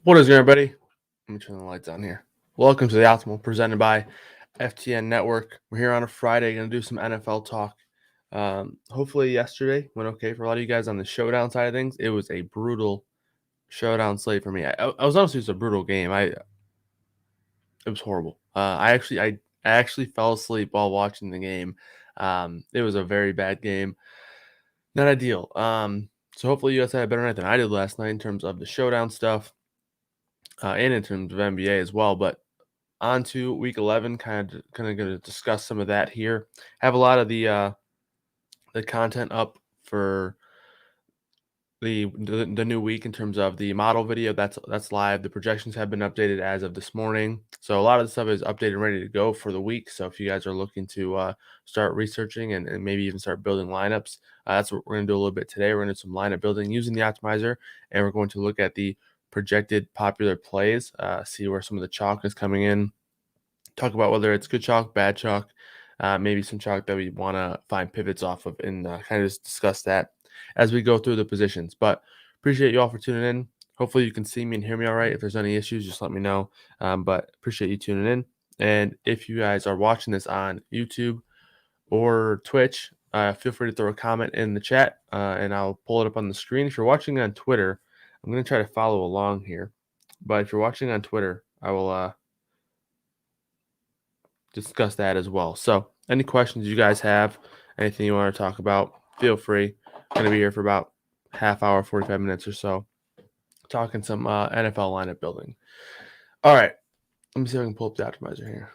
What is good, everybody? Let me turn the lights on here. Welcome to the Optimal, presented by FTN Network. We're here on a Friday, going to do some NFL talk. Hopefully yesterday went okay for a lot of you guys on the showdown side of things. It was a brutal showdown slate for me. I was honestly just a brutal game. It was horrible. I actually fell asleep while watching the game. It was a very bad game. Not ideal. So hopefully you guys had a better night than I did last night in terms of the showdown stuff. And in terms of NBA as well. But on to week 11, kind of going to discuss some of that here. Have a lot of the content up for the new week in terms of the model video. That's live. The projections have been updated as of this morning. So a lot of the stuff is updated and ready to go for the week. So if you guys are looking to start researching and maybe even start building lineups, that's what we're going to do a little bit today. We're going to do some lineup building using the optimizer, and we're going to look at the projected popular plays, see where some of the chalk is coming in, talk about whether it's good chalk, bad chalk, maybe some chalk that we want to find pivots off of, and kind of just discuss that as we go through the positions. But appreciate you all for tuning in. Hopefully you can see me and hear me all right. If there's any issues, just let me know. But appreciate you tuning in. And if you guys are watching this on YouTube or Twitch, feel free to throw a comment in the chat, and I'll pull it up on the screen. If you're watching on Twitter, I'm going to try to follow along here. But if you're watching on Twitter, I will discuss that as well. So any questions you guys have, anything you want to talk about, feel free. I'm going to be here for about half hour, 45 minutes or so, talking some NFL lineup building. All right. Let me see if I can pull up the optimizer here.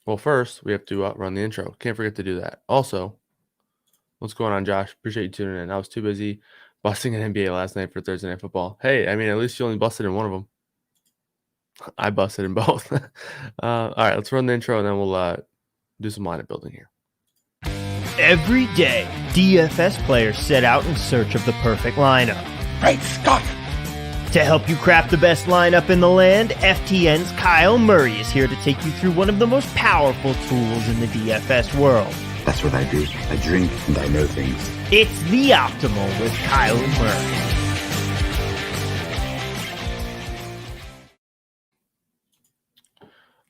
Well, first, we have to run the intro. Can't forget to do that. Also, what's going on, Josh? Appreciate you tuning in. I was too busy busting an NBA last night for Thursday Night Football. Hey, I mean, at least you only busted in one of them. I busted in both. All right, let's run the intro, and then we'll do some lineup building here. Every day, DFS players set out in search of the perfect lineup. Great Scott! To help you craft the best lineup in the land, FTN's Kyle Murray is here to take you through one of the most powerful tools in the DFS world. That's what I do. I drink and I know things. It's The Optimal with Kyle Murray.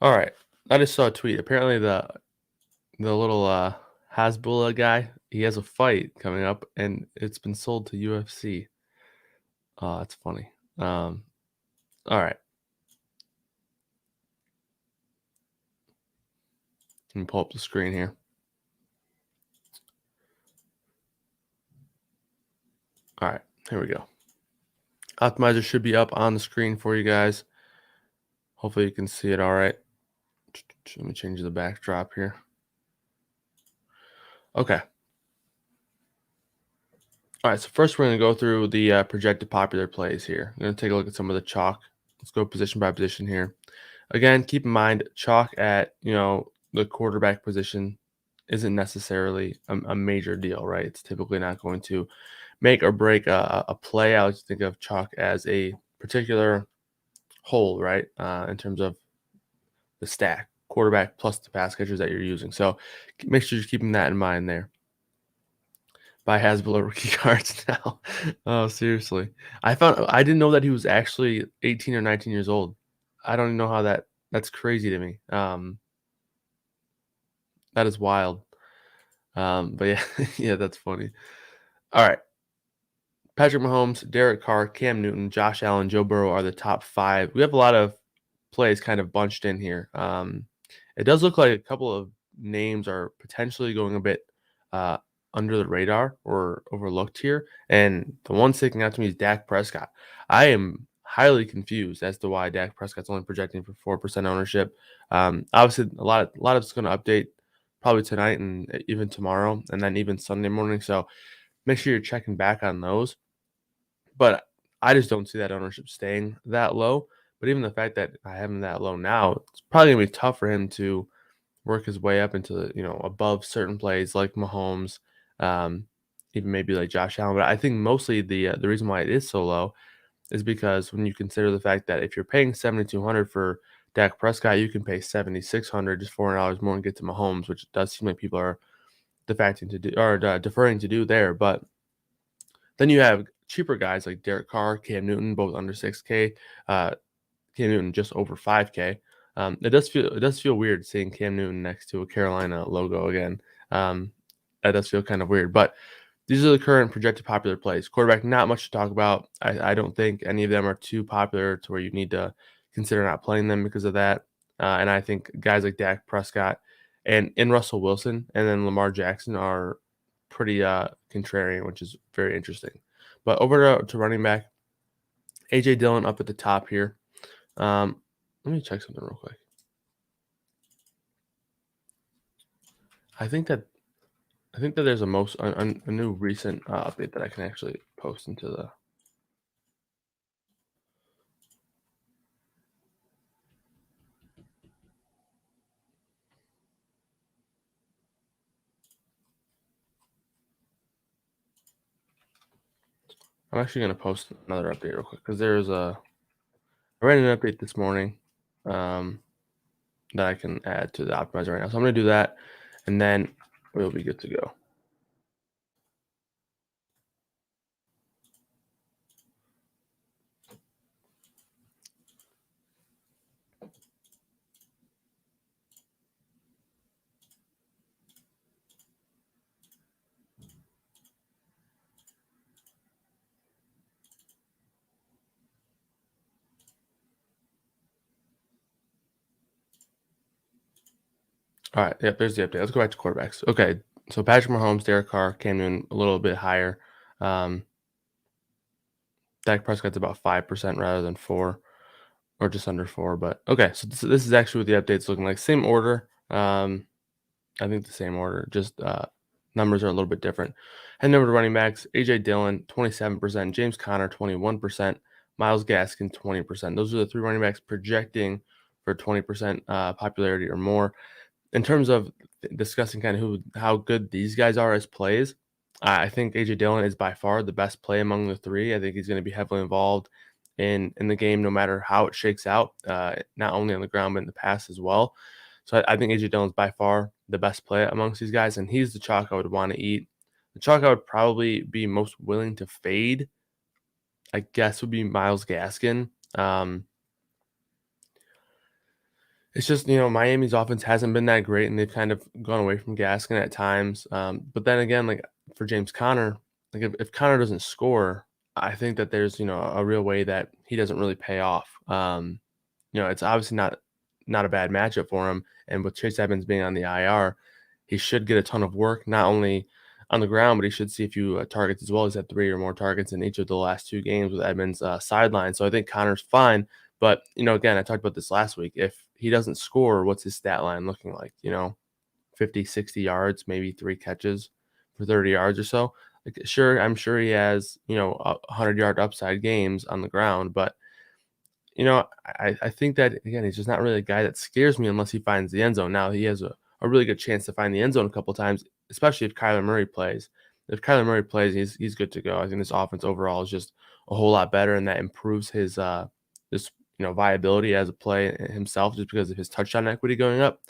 All right. I just saw a tweet. Apparently the little Hasbulla guy, he has a fight coming up, and it's been sold to UFC. Oh, that's funny. All right. Let me pull up the screen here. All right, here we go. Optimizer should be up on the screen for you guys. Hopefully you can see it all right. Let me change the backdrop here. Okay. All right, so first we're going to go through the projected popular plays here. I'm going to take a look at some of the chalk. Let's go position by position here. Again, keep in mind, chalk at, the quarterback position isn't necessarily a major deal, right? It's typically not going to make or break a play. I like to think of chalk as a particular whole, right, in terms of the stack, quarterback plus the pass catchers that you're using. So make sure you're keeping that in mind there. Buy Hasbulla rookie cards now. Oh, seriously. I didn't know that he was actually 18 or 19 years old. I don't even know how that's crazy to me. That is wild. But yeah, yeah, that's funny. All right. Patrick Mahomes, Derek Carr, Cam Newton, Josh Allen, Joe Burrow are the top 5. We have a lot of plays kind of bunched in here. It does look like a couple of names are potentially going a bit under the radar or overlooked here. And the one sticking out to me is Dak Prescott. I am highly confused as to why Dak Prescott's only projecting for 4% ownership. Obviously, a lot of it's going to update probably tonight and even tomorrow, and then even Sunday morning. So make sure you're checking back on those. But I just don't see that ownership staying that low. But even the fact that I have him that low now, it's probably going to be tough for him to work his way up into, above certain plays like Mahomes, even maybe like Josh Allen. But I think mostly the reason why it is so low is because when you consider the fact that if you're paying $7,200 for Dak Prescott, you can pay $7,600, just $400 more and get to Mahomes, which does seem like people are deferring to do there. But Then you have cheaper guys like Derek Carr, Cam Newton, both under 6K. Cam Newton just over 5K. It does feel weird seeing Cam Newton next to a Carolina logo again. That does feel kind of weird, but these are the current projected popular plays. Quarterback, not much to talk about. I don't think any of them are too popular to where you need to consider not playing them because of that. And I think guys like Dak Prescott and Russell Wilson and then Lamar Jackson are pretty contrarian, which is very interesting. But over to running back, A.J. Dillon up at the top here. Let me check something real quick. I think that there's a new recent update that I can actually post into the. I'm actually going to post another update real quick because I ran an update this morning that I can add to the optimizer right now. So I'm going to do that, and then we'll be good to go. All right, yep, there's the update. Let's go back to quarterbacks. Okay, so Patrick Mahomes, Derek Carr, Cam Newton a little bit higher. Dak Prescott's about 5% rather than 4, or just under 4. But okay, so this is actually what the update's looking like. Same order. I think the same order. Just numbers are a little bit different. Heading over to running backs, A.J. Dillon 27%, James Conner 21%, Myles Gaskin 20%. Those are the 3 running backs projecting for 20% popularity or more. In terms of discussing kind of how good these guys are as plays, I think A.J. Dillon is by far the best play among the 3. I think he's going to be heavily involved in the game no matter how it shakes out, not only on the ground but in the pass as well. So I think A.J. Dillon's by far the best play amongst these guys, and he's the chalk I would want to eat. The chalk I would probably be most willing to fade, I guess, would be Myles Gaskin. It's just, Miami's offense hasn't been that great, and they've kind of gone away from Gaskin at times. But then again, like for James Conner, like if Conner doesn't score, I think that there's, a real way that he doesn't really pay off. It's obviously not a bad matchup for him. And with Chase Edmonds being on the IR, he should get a ton of work, not only on the ground, but he should see a few targets as well. He's had 3 or more targets in each of the last 2 games with Edmonds sideline. So I think Conner's fine. But, again, I talked about this last week. If he doesn't score, what's his stat line looking like? 50, 60 yards, maybe 3 catches for 30 yards or so. Like, sure, I'm sure he has, 100-yard upside games on the ground. But, I think that, again, he's just not really a guy that scares me unless he finds the end zone. Now, he has a really good chance to find the end zone a couple times, especially if Kyler Murray plays. If Kyler Murray plays, he's good to go. I think this offense overall is just a whole lot better, and that improves his viability as a play himself just because of his touchdown equity going up.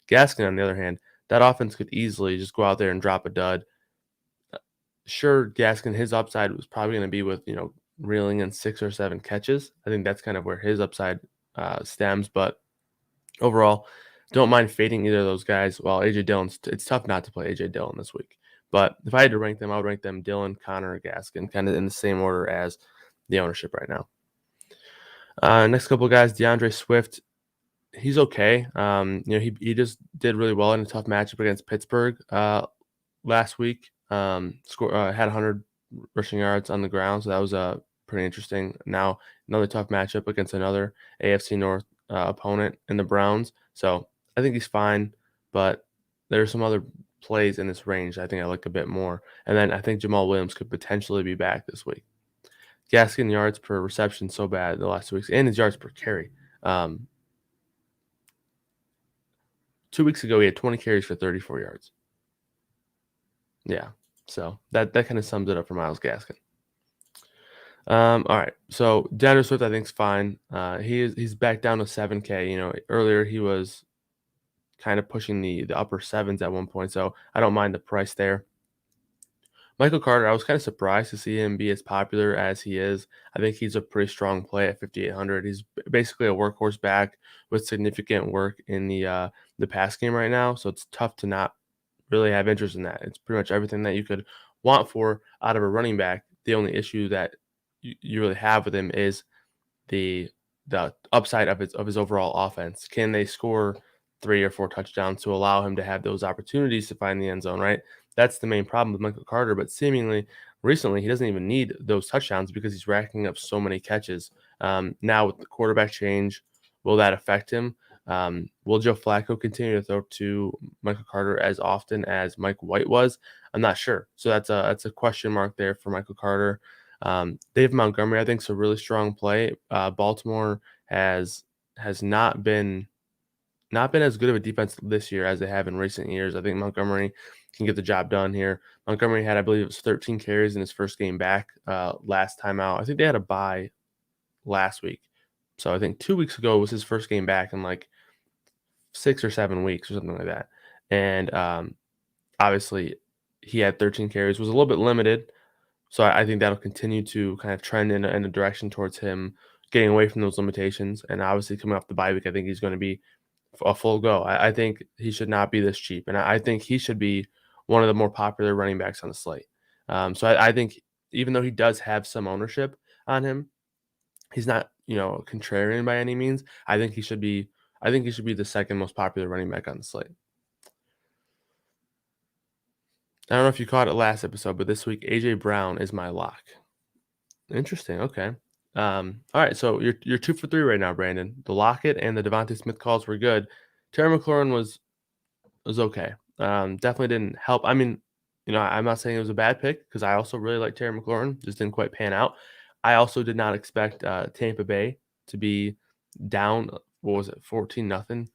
Gaskin, on the other hand, that offense could easily just go out there and drop a dud. Sure, Gaskin, his upside was probably going to be with, reeling in 6 or 7 catches. I think that's kind of where his upside stems. But overall, don't mind fading either of those guys. While A.J. Dillon's, it's tough not to play A.J. Dillon this week. But if I had to rank them, I would rank them Dillon, Conner, Gaskin, kind of in the same order as the ownership right now. Next couple of guys, DeAndre Swift, he's okay. He just did really well in a tough matchup against Pittsburgh last week. Had 100 rushing yards on the ground, so that was pretty interesting. Now another tough matchup against another AFC North opponent in the Browns. So I think he's fine, but there's some other plays in this range I think I like a bit more. And then I think Jamal Williams could potentially be back this week. Gaskin yards per reception so bad the last 2 weeks, and his yards per carry. 2 weeks ago, he had 20 carries for 34 yards. Yeah, so that kind of sums it up for Myles Gaskin. All right, so Deandre Swift I think is fine. He's back down to 7K. Earlier he was kind of pushing the upper 7s at one point, so I don't mind the price there. Michael Carter, I was kind of surprised to see him be as popular as he is. I think he's a pretty strong play at 5,800. He's basically a workhorse back with significant work in the pass game right now, so it's tough to not really have interest in that. It's pretty much everything that you could want for out of a running back. The only issue that you really have with him is the upside of his overall offense. Can they score 3 or 4 touchdowns to allow him to have those opportunities to find the end zone, right? That's the main problem with Michael Carter, but seemingly recently he doesn't even need those touchdowns because he's racking up so many catches. Now with the quarterback change, will that affect him? Will Joe Flacco continue to throw to Michael Carter as often as Mike White was? I'm not sure. So that's a question mark there for Michael Carter. Dave Montgomery, I think, is a really strong play. Baltimore has not been as good of a defense this year as they have in recent years. I think Montgomery can get the job done here. Montgomery had, I believe, it was 13 carries in his first game back last time out. I think they had a bye last week. So I think 2 weeks ago was his first game back in like 6 or 7 weeks or something like that. And obviously he had 13 carries, was a little bit limited. So I think that'll continue to kind of trend in a direction towards him getting away from those limitations. And obviously coming off the bye week, I think he's going to be a full go. I think he should not be this cheap. And I think he should be one of the more popular running backs on the slate. So I think even though he does have some ownership on him, he's not, contrarian by any means. I think he should be the second most popular running back on the slate. I don't know if you caught it last episode, but this week AJ Brown is my lock. Interesting. Okay. All right. So you're 2 for 3 right now, Brandon. The Lockett and the Devontae Smith calls were good. Terry McLaurin was okay. Definitely didn't help. I mean, I'm not saying it was a bad pick because I also really like Terry McLaurin. Just didn't quite pan out. I also did not expect Tampa Bay to be down. What was it? 14-0.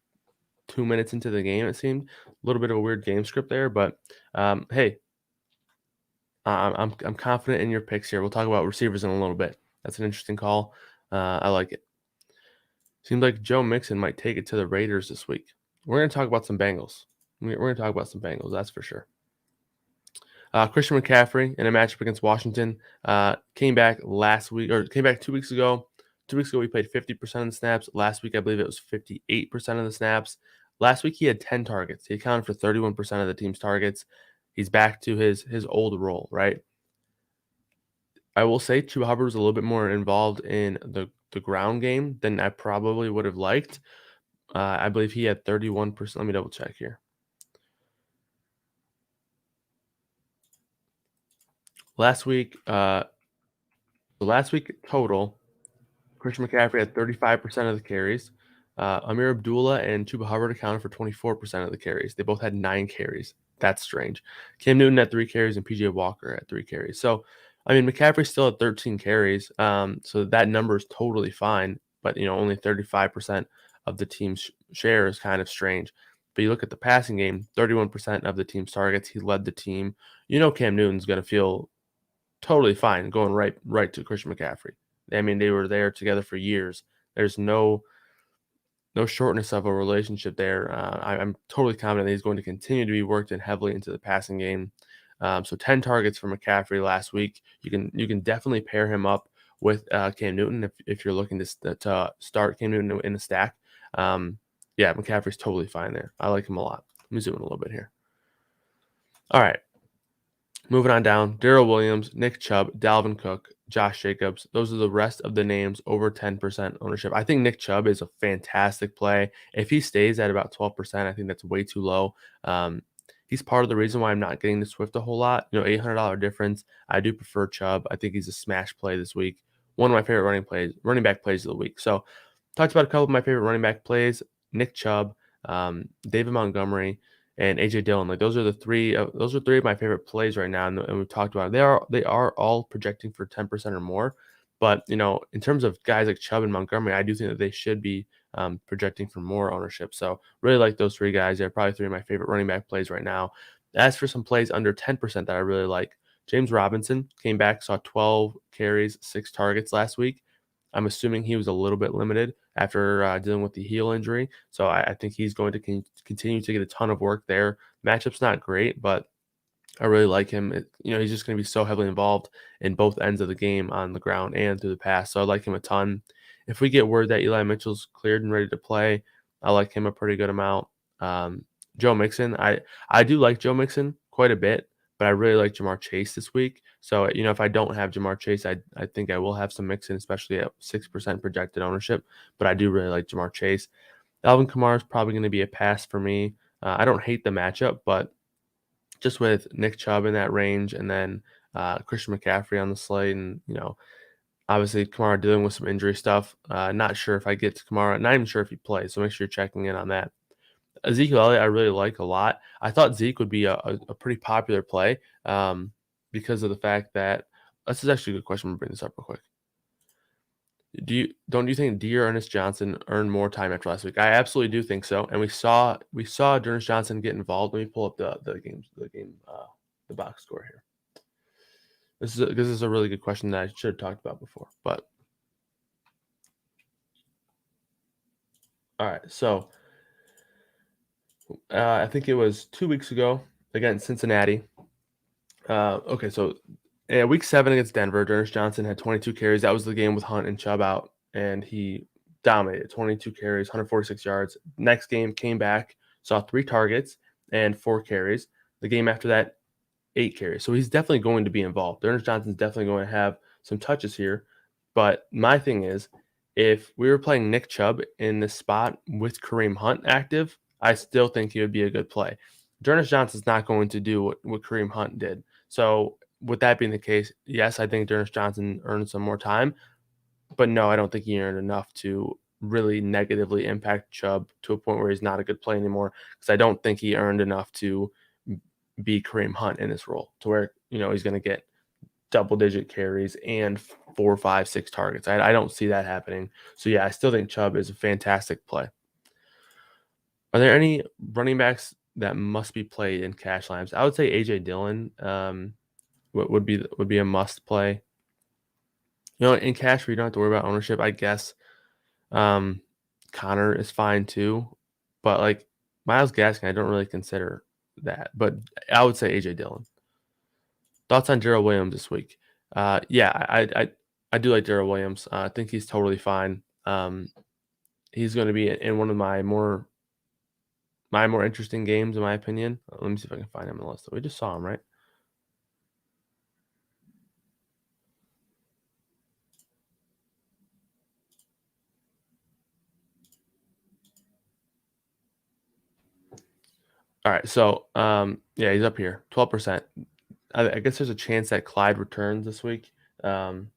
2 minutes into the game, it seemed a little bit of a weird game script there, but hey, I'm confident in your picks here. We'll talk about receivers in a little bit. That's an interesting call. I like it. Seems like Joe Mixon might take it to the Raiders this week. We're going to talk about some Bengals. We're going to talk about some Bengals, that's for sure. Christian McCaffrey in a matchup against Washington came back 2 weeks ago. 2 weeks ago, he played 50% of the snaps. Last week, I believe it was 58% of the snaps. Last week, he had 10 targets. He accounted for 31% of the team's targets. He's back to his old role, right? I will say Chuba Hubbard was a little bit more involved in the ground game than I probably would have liked. I believe he had 31%. Let me double check here. Last week total, Christian McCaffrey had 35% of the carries. Amir Abdullah and Chuba Hubbard accounted for 24% of the carries. They both had 9 carries. That's strange. Cam Newton had 3 carries and PJ Walker had 3 carries. So, I mean, McCaffrey still had 13 carries. So that number is totally fine. But, only 35% of the team's share is kind of strange. But you look at the passing game, 31% of the team's targets. He led the team. Cam Newton's going to feel totally fine going right to Christian McCaffrey. I mean, they were there together for years. There's no shortness of a relationship there. I'm totally confident that he's going to continue to be worked in heavily into the passing game. So 10 targets for McCaffrey last week. You can definitely pair him up with Cam Newton if you're looking to start Cam Newton in the stack. Yeah, McCaffrey's totally fine there. I like him a lot. Let me zoom in a little bit here. All right. Moving on down, Darrell Williams, Nick Chubb, Dalvin Cook, Josh Jacobs. Those are the rest of the names over 10% ownership. I think Nick Chubb is a fantastic play. If he stays at about 12%, I think that's way too low. He's part of the reason why I'm not getting the Swift a whole lot. $800 difference. I do prefer Chubb. I think he's a smash play this week. One of my favorite running back plays of the week. So talked about a couple of my favorite running back plays. Nick Chubb, David Montgomery, and AJ Dillon. Those are three of my favorite plays right now, and we've talked about it. They are all projecting for 10% or more. But in terms of guys like Chubb and Montgomery, I do think that they should be projecting for more ownership. So really like those 3 guys. They're probably 3 of my favorite running back plays right now. As for some plays under 10% that I really like, James Robinson came back, saw 12 carries, 6 targets last week. I'm assuming he was a little bit limited after dealing with the heel injury. So I think he's going to continue to get a ton of work there. Matchup's not great, but I really like him. He's just going to be so heavily involved in both ends of the game on the ground and through the pass. So I like him a ton. If we get word that Eli Mitchell's cleared and ready to play, I like him a pretty good amount. Joe Mixon, I do like Joe Mixon quite a bit, but I really like Jamar Chase this week. So, if I don't have Jamar Chase, I think I will have some Mixon, especially at 6% projected ownership. But I do really like Jamar Chase. Alvin Kamara is probably going to be a pass for me. I don't hate the matchup, but just with Nick Chubb in that range and then Christian McCaffrey on the slate and, obviously Kamara dealing with some injury stuff. Not sure if I get to Kamara. Not even sure if he plays, so make sure you're checking in on that. Ezekiel Elliott, I really like a lot. I thought Zeke would be a pretty popular play because of the fact that this is actually a good question. I'm going to bring this up real quick. Don't you think Ernest Johnson earned more time after last week? I absolutely do think so. And we saw Ernest Johnson get involved. Let me pull up the box score here. This is a really good question that I should have talked about before. But all right, so I think it was 2 weeks ago against Cincinnati. Okay, so week 7 against Denver, Ernest Johnson had 22 carries. That was the game with Hunt and Chubb out, and he dominated. 22 carries, 146 yards. Next game came back, saw 3 targets and 4 carries. The game after that, 8 carries. So he's definitely going to be involved. Ernest Johnson's definitely going to have some touches here. But my thing is, if we were playing Nick Chubb in this spot with Kareem Hunt active, I still think he would be a good play. Ernest Johnson's not going to do what Kareem Hunt did. So with that being the case, yes, I think Ernest Johnson earned some more time. But no, I don't think he earned enough to really negatively impact Chubb to a point where he's not a good play anymore, because I don't think he earned enough to be Kareem Hunt in this role to where, he's going to get double-digit carries and 4, 5, 6 targets. I don't see that happening. So, yeah, I still think Chubb is a fantastic play. Are there any running backs that must be played in cash lineups? I would say A.J. Dillon would be a must play. In cash where you don't have to worry about ownership, I guess Connor is fine too. But, like, Myles Gaskin, I don't really consider that. But I would say A.J. Dillon. Thoughts on Gerald Williams this week? Yeah, I do like Gerald Williams. I think he's totally fine. He's going to be in one of my more interesting games, in my opinion. Let me see if I can find him on the list. We just saw him, right? All right, so yeah, he's up here, 12%. I guess there's a chance that Clyde returns this week. I'm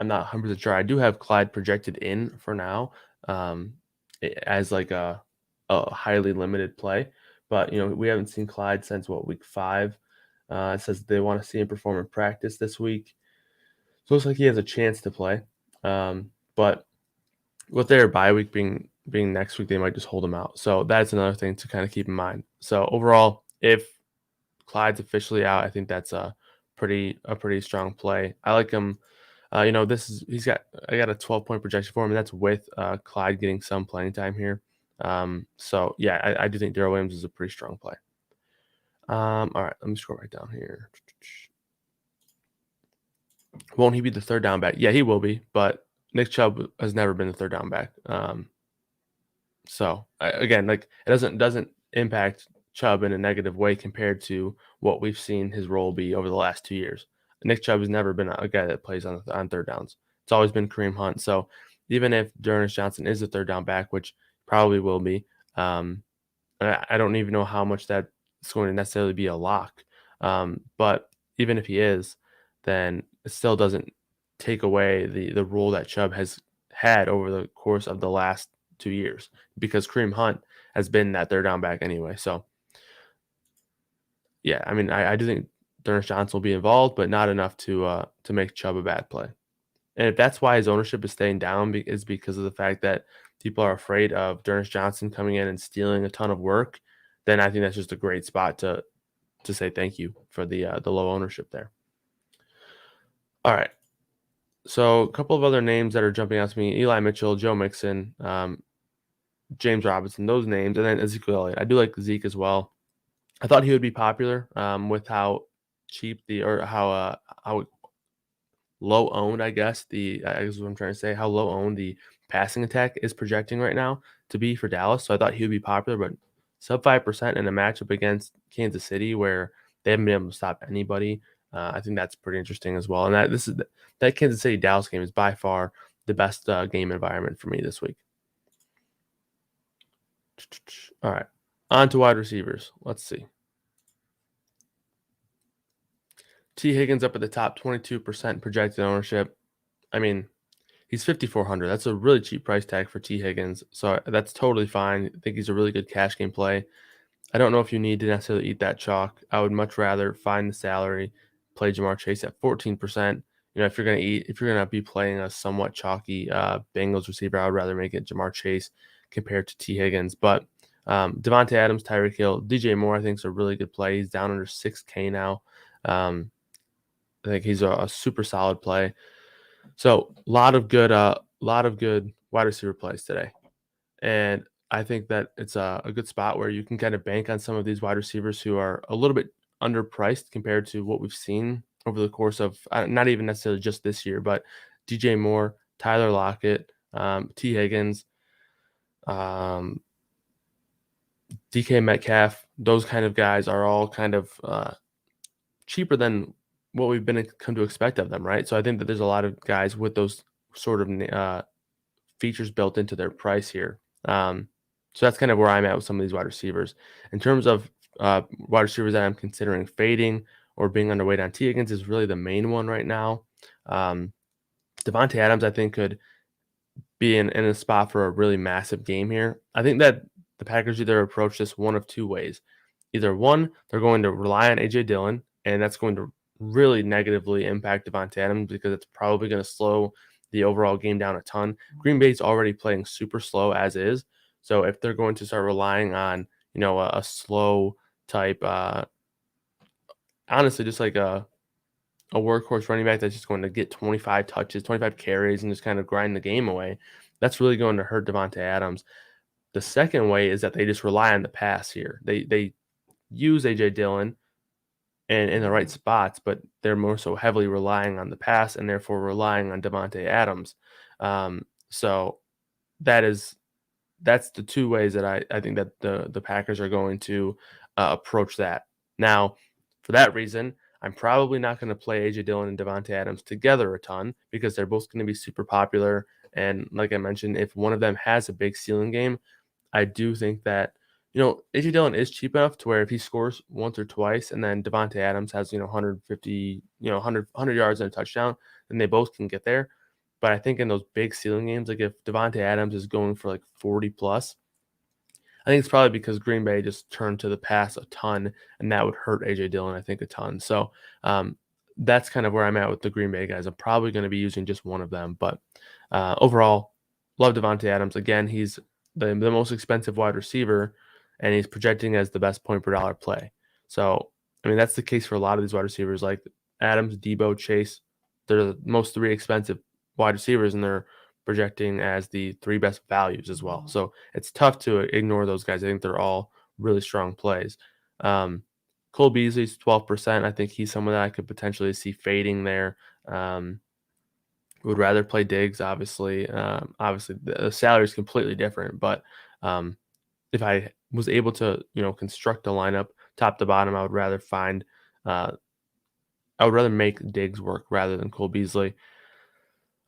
not 100% sure. I do have Clyde projected in for now as like a highly limited play. But, we haven't seen Clyde since, week 5. It says they want to see him perform in practice this week. So it looks like he has a chance to play. But with their bye week being next week, they might just hold him out. So that's another thing to kind of keep in mind. So overall, if Clyde's officially out, I think that's a pretty strong play. I like him. I got a 12-point projection for him, and that's with Clyde getting some playing time here. So yeah, I do think Darrell Williams is a pretty strong play. All right, let me scroll right down here. Won't he be the third down back? Yeah, he will be, but Nick Chubb has never been the third down back. So again, like, it doesn't impact Chubb in a negative way compared to what we've seen his role be over the last 2 years. Nick Chubb has never been a guy that plays on third downs. It's always been Kareem Hunt. So even if Ernest Johnson is a third down back, which probably will be, I don't even know how much that's going to necessarily be a lock. But even if he is, then it still doesn't take away the role that Chubb has had over the course of the last 2 years, because Kareem Hunt has been that third down back anyway. So yeah, I mean, I do think Ernest Johnson will be involved, but not enough to make Chubb a bad play. And if that's why his ownership is staying down, is because of the fact that people are afraid of Ernest Johnson coming in and stealing a ton of work, then I think that's just a great spot to say thank you for the low ownership there. All right. So a couple of other names that are jumping out to me: Eli Mitchell, Joe Mixon, James Robinson, those names, and then Ezekiel Elliott. I do like Zeke as well. I thought he would be popular with how cheap how low owned, I guess what I'm trying to say, how low owned the passing attack is projecting right now to be for Dallas. So I thought he would be popular, but sub 5% in a matchup against Kansas City where they haven't been able to stop anybody. I think that's pretty interesting as well. And that Kansas City Dallas game is by far the best game environment for me this week. All right, on to wide receivers. Let's see. T. Higgins up at the top, 22% projected ownership. I mean, he's $5,400. That's a really cheap price tag for T. Higgins, so that's totally fine. I think he's a really good cash game play. I don't know if you need to necessarily eat that chalk. I would much rather find the salary, play Jamar Chase at 14%. If you're gonna be playing a somewhat chalky Bengals receiver, I would rather make it Jamar Chase compared to T. Higgins. But Devontae Adams, Tyreek Hill, DJ Moore, I think is a really good play. He's down under 6K now. I think he's a super solid play. So a lot of good wide receiver plays today. And I think that it's a good spot where you can kind of bank on some of these wide receivers who are a little bit underpriced compared to what we've seen over the course of not even necessarily just this year, but DJ Moore, Tyler Lockett, T. Higgins, DK Metcalf. Those kind of guys are all kind of cheaper than what we've come to expect of them, right? So I think that there's a lot of guys with those sort of features built into their price here. So that's kind of where I'm at with some of these wide receivers. In terms of wide receivers that I'm considering fading or being underweight on, T. Higgins is really the main one right now. Devontae Adams, I think, could be in a spot for a really massive game here. I think that the Packers either approach this one of two ways. Either one, they're going to rely on A.J. Dillon, and that's going to really negatively impact Devontae Adams because it's probably going to slow the overall game down a ton. Green Bay's already playing super slow as is. So if they're going to start relying on, a slow type, honestly, just like a workhorse running back that's just going to get 25 touches, 25 carries, and just kind of grind the game away, that's really going to hurt Devontae Adams. The second way is that they just rely on the pass here. They use A.J. Dillon and in the right spots, but they're more so heavily relying on the pass and therefore relying on Devontae Adams. So that's the two ways that I think that the Packers are going to approach that. Now, for that reason, I'm probably not going to play A.J. Dillon and Devontae Adams together a ton because they're both going to be super popular. And like I mentioned, if one of them has a big ceiling game, I do think that A.J. Dillon is cheap enough to where if he scores once or twice and then Devontae Adams has, 150, 100 yards and a touchdown, then they both can get there. But I think in those big ceiling games, like if Devontae Adams is going for like 40 plus, I think it's probably because Green Bay just turned to the pass a ton, and that would hurt A.J. Dillon, I think, a ton. So that's kind of where I'm at with the Green Bay guys. I'm probably going to be using just one of them. But overall, love Devontae Adams. Again, he's the most expensive wide receiver, and he's projecting as the best point per dollar play. So, I mean, that's the case for a lot of these wide receivers like Adams, Debo, Chase. They're the most three expensive wide receivers, and they're projecting as the three best values as well. So it's tough to ignore those guys. I think they're all really strong plays. Cole Beasley's 12%. I think he's someone that I could potentially see fading there. Would rather play Diggs, obviously. Obviously, the salary is completely different, but if I was able to, construct a lineup top to bottom, I would rather make Diggs work rather than Cole Beasley.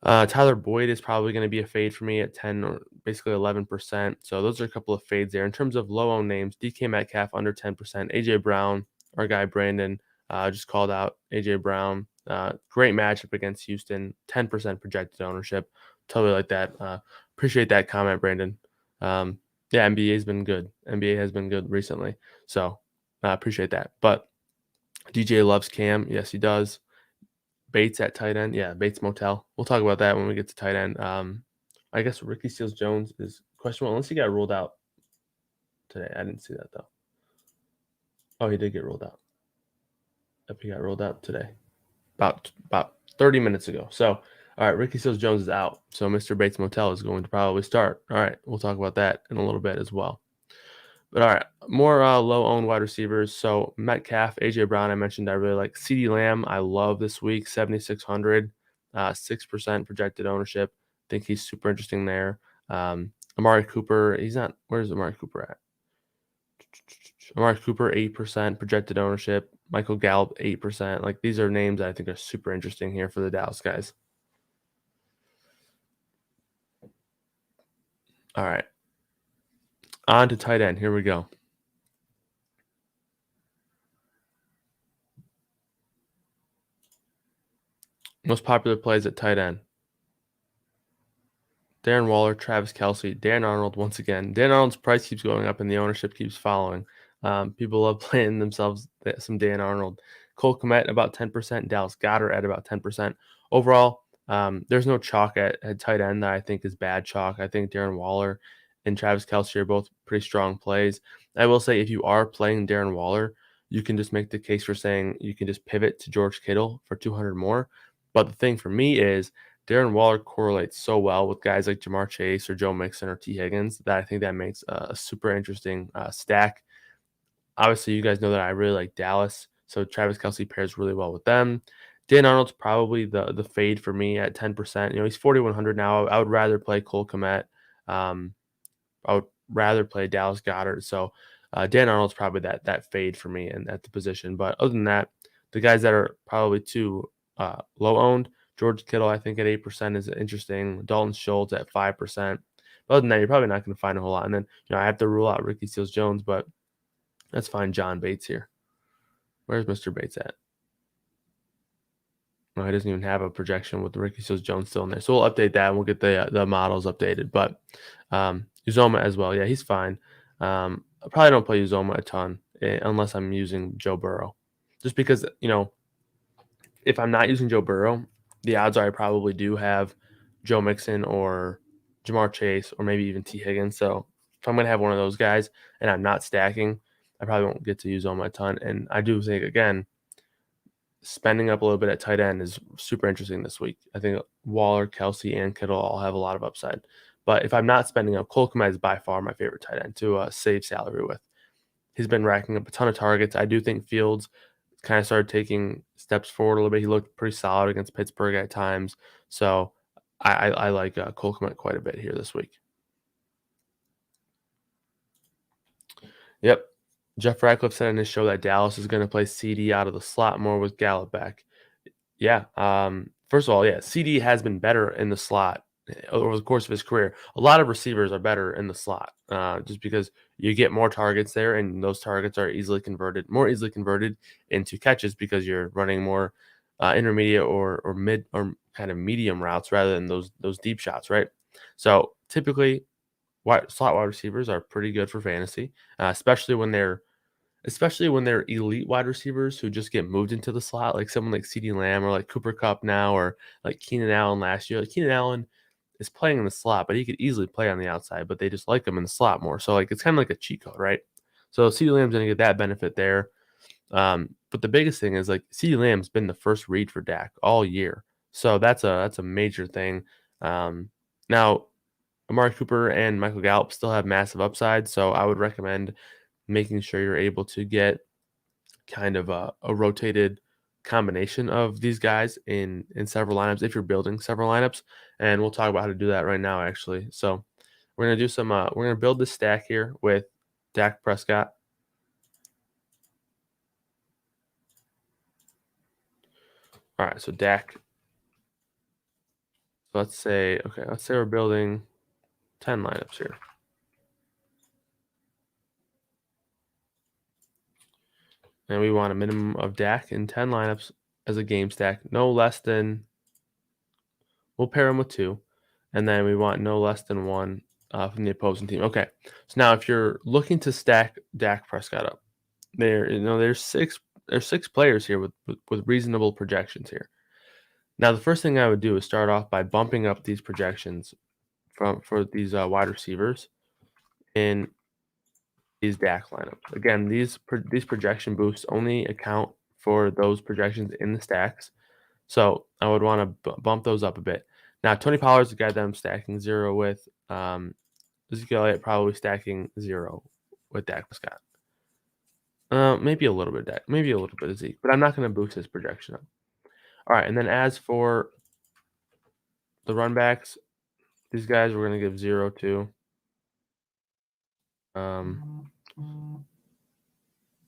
Tyler Boyd is probably going to be a fade for me at 10 or basically 11%. So those are a couple of fades there. In terms of low-owned names, DK Metcalf under 10%. AJ Brown, our guy Brandon, just called out AJ Brown. Great matchup against Houston, 10% projected ownership. Totally like that. Appreciate that comment, Brandon. Yeah, NBA has been good. NBA has been good recently. So I appreciate that. But DJ loves Cam. Yes, he does. Bates at tight end. Yeah, Bates Motel. We'll talk about that when we get to tight end. I guess Ricky Seals-Jones is questionable unless he got ruled out today. I didn't see that, though. Oh, he did get ruled out. Yep, he got ruled out today. About 30 minutes ago. So, all right, Ricky Seals-Jones is out. So Mr. Bates Motel is going to probably start. All right, we'll talk about that in a little bit as well. But all right, more low-owned wide receivers. So Metcalf, AJ Brown, I mentioned I really like. CeeDee Lamb, I love this week, 7,600, 6% projected ownership. Think he's super interesting there. Amari Cooper, he's not. Where's Amari Cooper at? Amari Cooper, 8% projected ownership. Michael Gallup, 8%. Like, these are names that I think are super interesting here for the Dallas guys. All right. On to tight end. Here we go. Most popular plays at tight end. Darren Waller, Travis Kelce, Dan Arnold once again. Dan Arnold's price keeps going up and the ownership keeps following. People love playing themselves some Dan Arnold. Cole Kmet about 10%. Dallas Goedert at about 10%. Overall, there's no chalk at tight end that I think is bad chalk. I think Darren Waller and Travis Kelce are both pretty strong plays. I will say if you are playing Darren Waller, you can just make the case for saying you can just pivot to George Kittle for 200 more. But the thing for me is Darren Waller correlates so well with guys like Jamar Chase or Joe Mixon or T. Higgins that I think that makes a super interesting stack. Obviously, you guys know that I really like Dallas, so Travis Kelce pairs really well with them. Dan Arnold's probably the fade for me at 10%. He's 4,100 now. I would rather play Cole Kmet. I would rather play Dallas Goedert. So Dan Arnold's probably that fade for me and at the position. But other than that, the guys that are probably too low owned, George Kittle, I think at 8% is interesting. Dalton Schultz at 5%. But other than that, you're probably not going to find a whole lot. And then I have to rule out Ricky Seals-Jones, but let's find John Bates here. Where's Mr. Bates at? No, he doesn't even have a projection with Ricky Seals-Jones still in there. So we'll update that and we'll get the models updated. But Uzoma as well. Yeah, he's fine. I probably don't play Uzoma a ton unless I'm using Joe Burrow. Just because, if I'm not using Joe Burrow, the odds are I probably do have Joe Mixon or Jamar Chase or maybe even T. Higgins. So if I'm going to have one of those guys and I'm not stacking, I probably won't get to use Uzoma a ton. And I do think, again, spending up a little bit at tight end is super interesting this week. I think Waller, Kelce, and Kittle all have a lot of upside. But if I'm not spending up, Cole Kmet is by far my favorite tight end to save salary with. He's been racking up a ton of targets. I do think Fields kind of started taking steps forward a little bit. He looked pretty solid against Pittsburgh at times. So I like Cole Kmet quite a bit here this week. Yep. Jeff Ratcliffe said in his show that Dallas is going to play CD out of the slot more with Gallup back. Yeah. First of all, yeah, CD has been better in the slot over the course of his career. A lot of receivers are better in the slot just because you get more targets there, and those targets are more easily converted into catches because you're running more intermediate or mid or kind of medium routes rather than those deep shots, right? So typically, slot wide receivers are pretty good for fantasy, especially when they're elite wide receivers who just get moved into the slot, like someone like CeeDee Lamb or like Cooper Kupp now, or like Keenan Allen last year. Like Keenan Allen is playing in the slot, but he could easily play on the outside, but they just like him in the slot more. So like it's kind of like a cheat code, right? So CeeDee Lamb's going to get that benefit there. But the biggest thing is like CeeDee Lamb's been the first read for Dak all year. So that's a major thing. Now, Amari Cooper and Michael Gallup still have massive upside, so I would recommend making sure you're able to get kind of a rotated combination of these guys in several lineups if you're building several lineups. And we'll talk about how to do that right now, actually. So we're going to do some we're going to build this stack here with Dak Prescott. All right, so Dak. Let's say we're building 10 lineups here. And we want a minimum of Dak in 10 lineups as a game stack. No less than, we'll pair them with 2. And then we want no less than 1 from the opposing team. Okay. So now if you're looking to stack Dak Prescott up, there's 6 players here with reasonable projections here. Now, the first thing I would do is start off by bumping up these projections for these wide receivers in these Dak lineups. Again, these projection boosts only account for those projections in the stacks. So I would want to bump those up a bit. Now, Tony Pollard's the guy that I'm stacking 0 with. Ezekiel Elliott probably stacking 0 with Dak Prescott. Maybe a little bit of Dak, maybe a little bit of Zeke, but I'm not going to boost his projection up. All right, and then as for the run backs, these guys we're going to give 0 to.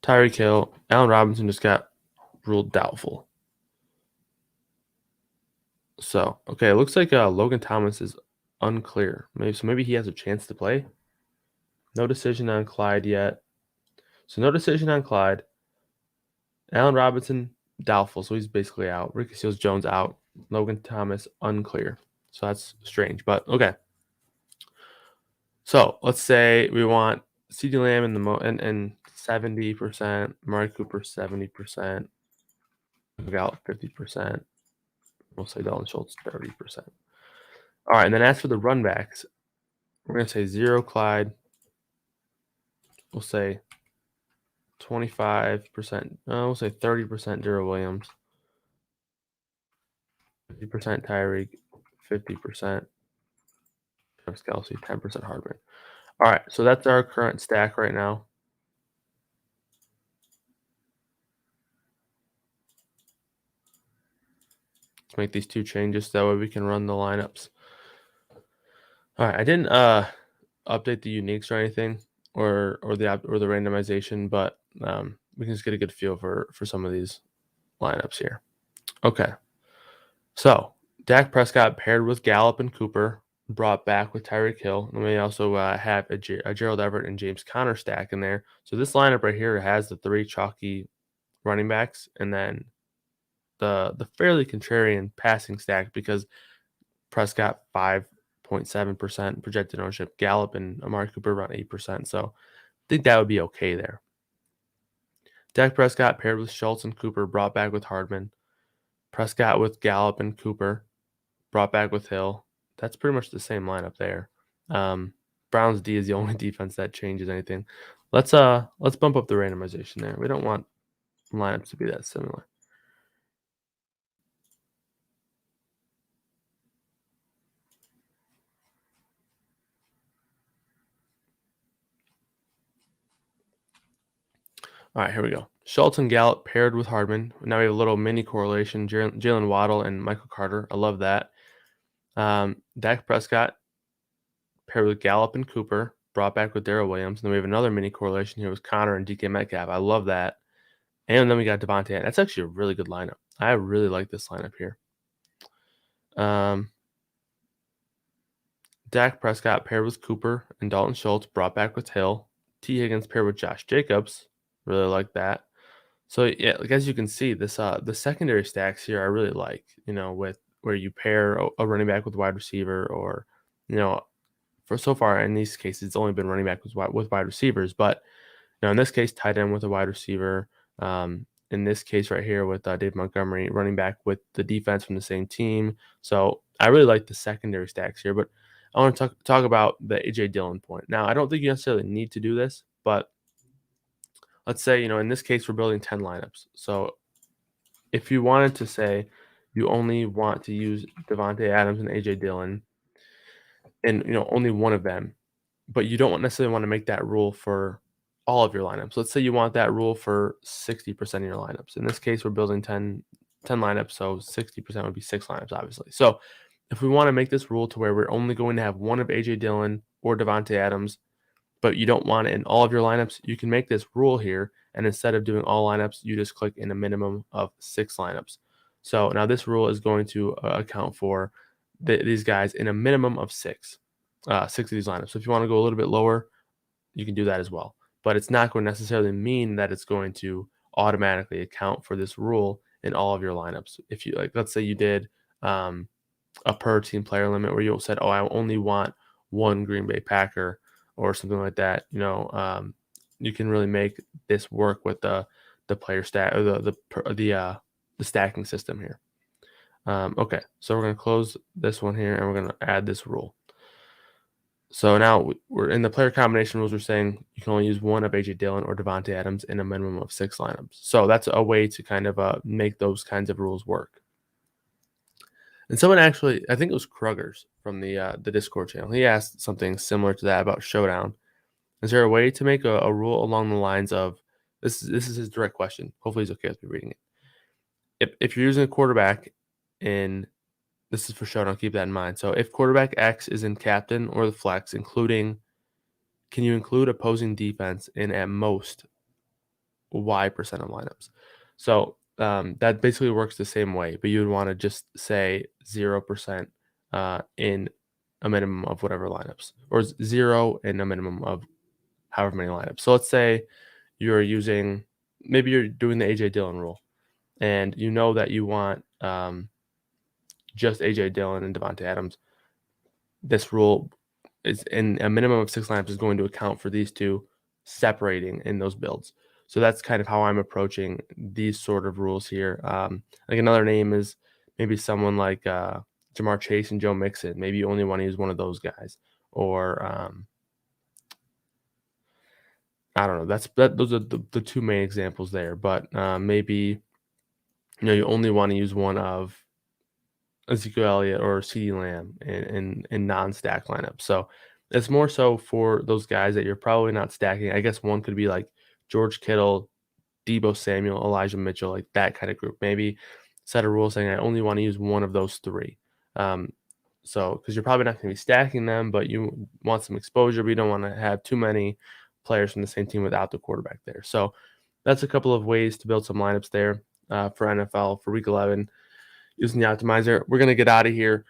Tyreek Hill, Allen Robinson just got ruled doubtful. So, okay, it looks like Logan Thomas is unclear. Maybe he has a chance to play. No decision on Clyde yet. So no decision on Clyde. Allen Robinson, doubtful, so he's basically out. Ricky Seals-Jones out. Logan Thomas, unclear. So that's strange, but okay. So let's say we want CeeDee Lamb and 70%, Amari Cooper 70%, Gallup 50%. We'll say Dalton Schultz 30%. All right, and then as for the run backs, we're going to say 0 Clyde. We'll say 25%. We'll say 30% Gerald Williams. 50% Tyreek. 50% Travis Kelce. 10% Hardman. All right, so that's our current stack right now. Let's make these 2 changes so that way we can run the lineups. All right, I didn't update the uniques or anything, or the randomization, but we can just get a good feel for some of these lineups here. Okay, so Dak Prescott paired with Gallup and Cooper, brought back with Tyreek Hill, and we also have a Gerald Everett and James Conner stack in there. So this lineup right here has the 3 chalky running backs, and then the fairly contrarian passing stack because Prescott 5.7% projected ownership, Gallup and Amari Cooper around 8%. So I think that would be okay there. Dak Prescott paired with Schultz and Cooper, brought back with Hardman. Prescott with Gallup and Cooper, brought back with Hill. That's pretty much the same lineup there. Browns D is the only defense that changes anything. Let's bump up the randomization there. We don't want lineups to be that similar. All right, here we go. Schultz and Gallup paired with Hardman. Now we have a little mini correlation. Jalen Waddle and Michael Carter. I love that. Dak Prescott paired with Gallup and Cooper, brought back with Darrell Williams. And then we have another mini correlation here with Connor and DK Metcalf. I love that. And then we got Devontae. That's actually a really good lineup. I really like this lineup here. Dak Prescott paired with Cooper and Dalton Schultz, brought back with Hill. T. Higgins paired with Josh Jacobs. Really like that. So yeah, like as you can see, this the secondary stacks here I really like. With where you pair a running back with wide receiver, or for so far in these cases it's only been running back with wide receivers, but in this case tight end with a wide receiver. In this case right here with Dave Montgomery, running back with the defense from the same team. So I really like the secondary stacks here, but I want to talk about the AJ Dillon point. Now I don't think you necessarily need to do this, but let's say, in this case, we're building 10 lineups. So if you wanted to say you only want to use Devontae Adams and AJ Dillon and, only one of them, but you don't necessarily want to make that rule for all of your lineups. Let's say you want that rule for 60% of your lineups. In this case, we're building 10 lineups, so 60% would be 6 lineups, obviously. So if we want to make this rule to where we're only going to have one of AJ Dillon or Devontae Adams, but you don't want it in all of your lineups, you can make this rule here, and instead of doing all lineups, you just click in a minimum of 6 lineups. So now this rule is going to account for these guys in a minimum of 6 of these lineups. So if you want to go a little bit lower, you can do that as well. But it's not going to necessarily mean that it's going to automatically account for this rule in all of your lineups. If you let's say you did a per team player limit where you said, oh, I only want one Green Bay Packer or something like that, you can really make this work with the player stat or the stacking system here. Okay, so we're going to close this one here and we're going to add this rule. So now we're in the player combination rules. We're saying you can only use one of AJ Dillon or Devontae Adams in a minimum of 6 lineups. So that's a way to kind of make those kinds of rules work. And someone actually, I think it was Kruggers from the Discord channel, he asked something similar to that about Showdown. Is there a way to make a rule along the lines of this is his direct question. Hopefully he's okay with me reading it. If you're using a quarterback in this is for sure, I'll keep that in mind. So if quarterback X is in captain or the flex, can you include opposing defense in at most Y% of lineups? So that basically works the same way, but you would want to just say 0% in a minimum of whatever lineups, or 0 in a minimum of however many lineups. So let's say maybe you're doing the AJ Dillon rule, and you know that you want just AJ Dillon and Devontae Adams. This rule is in a minimum of 6 lineups is going to account for these two separating in those builds. So that's kind of how I'm approaching these sort of rules here. Like another name is maybe someone like Jamar Chase and Joe Mixon. Maybe you only want to use one of those guys, or I don't know. Those are the two main examples there. But maybe you only want to use one of Ezekiel Elliott or CeeDee Lamb in non-stack lineups. So it's more so for those guys that you're probably not stacking. I guess one could be like George Kittle, Deebo Samuel, Elijah Mitchell, like that kind of group. Maybe set a rule saying I only want to use one of those 3. So because you're probably not going to be stacking them, but you want some exposure, but you don't want to have too many players from the same team without the quarterback there. So that's a couple of ways to build some lineups there for NFL for Week 11 using the optimizer. We're going to get out of here.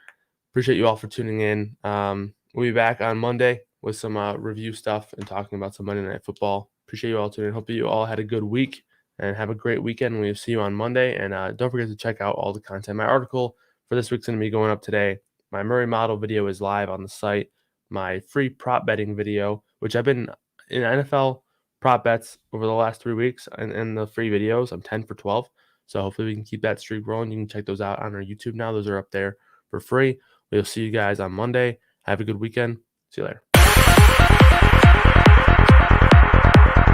Appreciate you all for tuning in. We'll be back on Monday with some review stuff and talking about some Monday Night Football. Appreciate you all tuning in. Hope you all had a good week and have a great weekend. We'll see you on Monday. And don't forget to check out all the content. My article for this week's going to be going up today. My Murray model video is live on the site. My free prop betting video, which I've been in NFL prop bets over the last 3 weeks, and the free videos, I'm 10 for 12. So hopefully we can keep that streak rolling. You can check those out on our YouTube now. Those are up there for free. We'll see you guys on Monday. Have a good weekend. See you later.